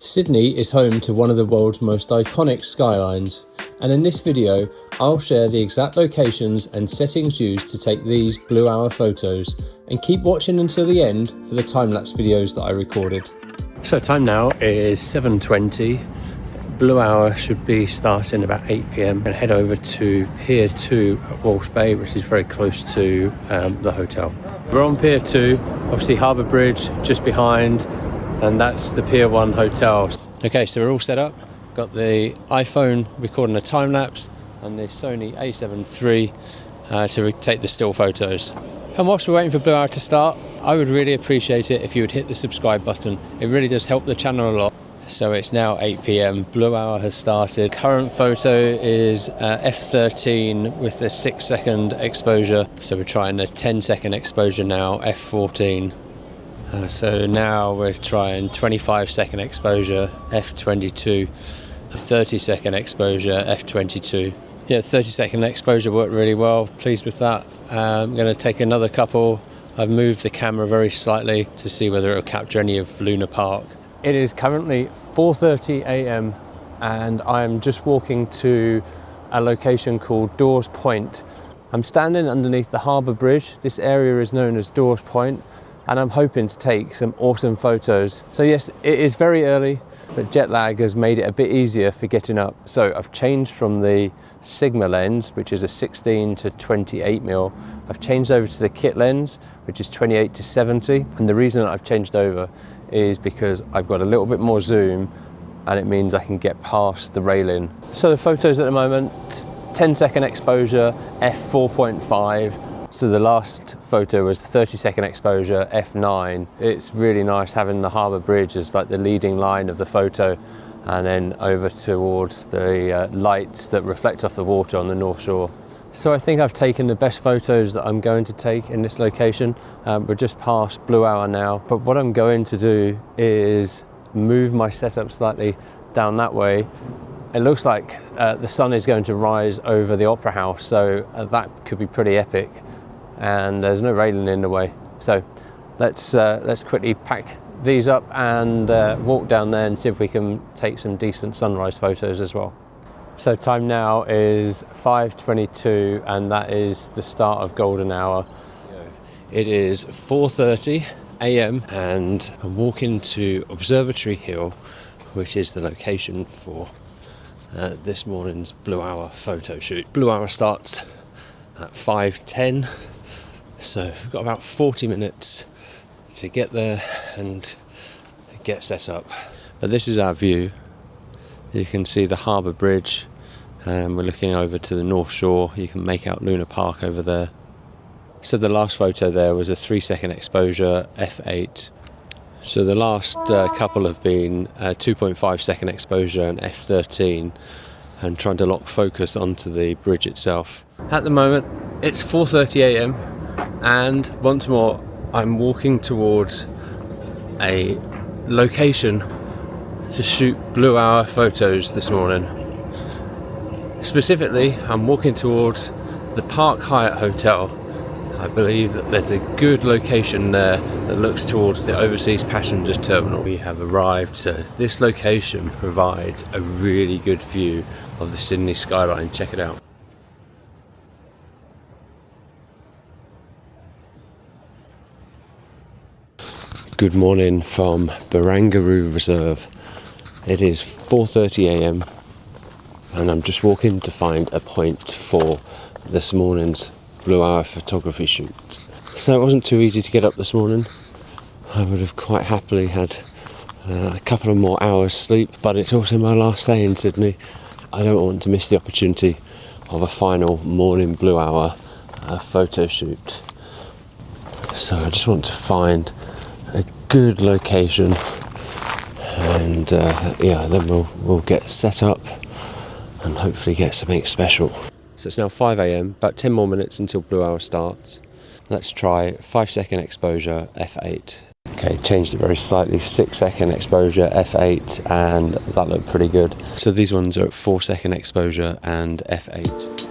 Sydney is home to one of the world's most iconic skylines, and in this video I'll share the exact locations and settings used to take these blue hour photos, and keep watching until the end for the time-lapse videos that I recorded. So time now is 7:20. Blue hour should be starting about 8 PM and head over to Pier 2 at Walsh Bay, which is very close to the hotel. We're on Pier 2, obviously Harbour Bridge just behind, and that's the Pier 1 hotel. Okay, so we're all set up. Got the iPhone recording a time lapse and the Sony A7 III to take the still photos. And whilst we're waiting for Blue Hour to start, I would really appreciate it if you would hit the subscribe button. It really does help the channel a lot. So it's now 8 PM, Blue Hour has started. Current photo is f13 with a 6-second exposure. So we're trying a 10-second exposure now, f14. So now we're trying 25-second exposure, f22, a 30-second exposure, f22. Yeah, 30-second exposure worked really well, pleased with that. I'm going to take another couple. I've moved the camera very slightly to see whether it will capture any of Luna Park. It is currently 4:30 AM and I'm just walking to a location called Dawes Point. I'm standing underneath the Harbour Bridge. This area is known as Dawes Point, and I'm hoping to take some awesome photos. So yes, it is very early, but jet lag has made it a bit easier for getting up. So I've changed from the Sigma lens, which is a 16 to 28mm. I've changed over to the kit lens, which is 28 to 70. And the reason that I've changed over is because I've got a little bit more zoom, and it means I can get past the railing. So the photos at the moment, 10-second exposure, f4.5. So the last photo was 30-second exposure, f9. It's really nice having the Harbour Bridge as like the leading line of the photo, and then over towards the lights that reflect off the water on the North Shore. So I think I've taken the best photos that I'm going to take in this location. We're just past Blue Hour now, but what I'm going to do is move my setup slightly down that way. It looks like the sun is going to rise over the Opera House, so that could be pretty epic. And there's no railing in the way. So let's quickly pack these up and walk down there and see if we can take some decent sunrise photos as well. So time now is 5:22 and that is the start of golden hour. It is 4:30 AM and I'm walking to Observatory Hill, which is the location for this morning's Blue Hour photo shoot. Blue Hour starts at 5:10. So we've got about 40 minutes to get there and get set up. But this is our view. You can see the Harbour Bridge, and we're looking over to the North Shore. You can make out Luna Park over there. So the last photo there was a 3-second exposure, f8. So the last couple have been 2.5-second exposure and f13, and trying to lock focus onto the bridge itself. At the moment, it's 4:30 AM. And once more, I'm walking towards a location to shoot Blue Hour photos this morning. Specifically, I'm walking towards the Park Hyatt Hotel. I believe that there's a good location there that looks towards the overseas passenger terminal. We have arrived, so this location provides a really good view of the Sydney skyline. Check it out. Good morning from Barangaroo Reserve. It is 4:30 AM and I'm just walking to find a point for this morning's Blue Hour photography shoot. So it wasn't too easy to get up this morning. I would have quite happily had a couple of more hours sleep, but it's also my last day in Sydney. I don't want to miss the opportunity of a final morning Blue Hour photo shoot. So I just want to find a good location, and then we'll get set up and hopefully get something special. So it's now 5 AM, about 10 more minutes until Blue Hour starts. Let's try 5-second exposure, f8. Okay, changed it very slightly, 6-second exposure, f8, and that looked pretty good. So these ones are at 4-second exposure and f8.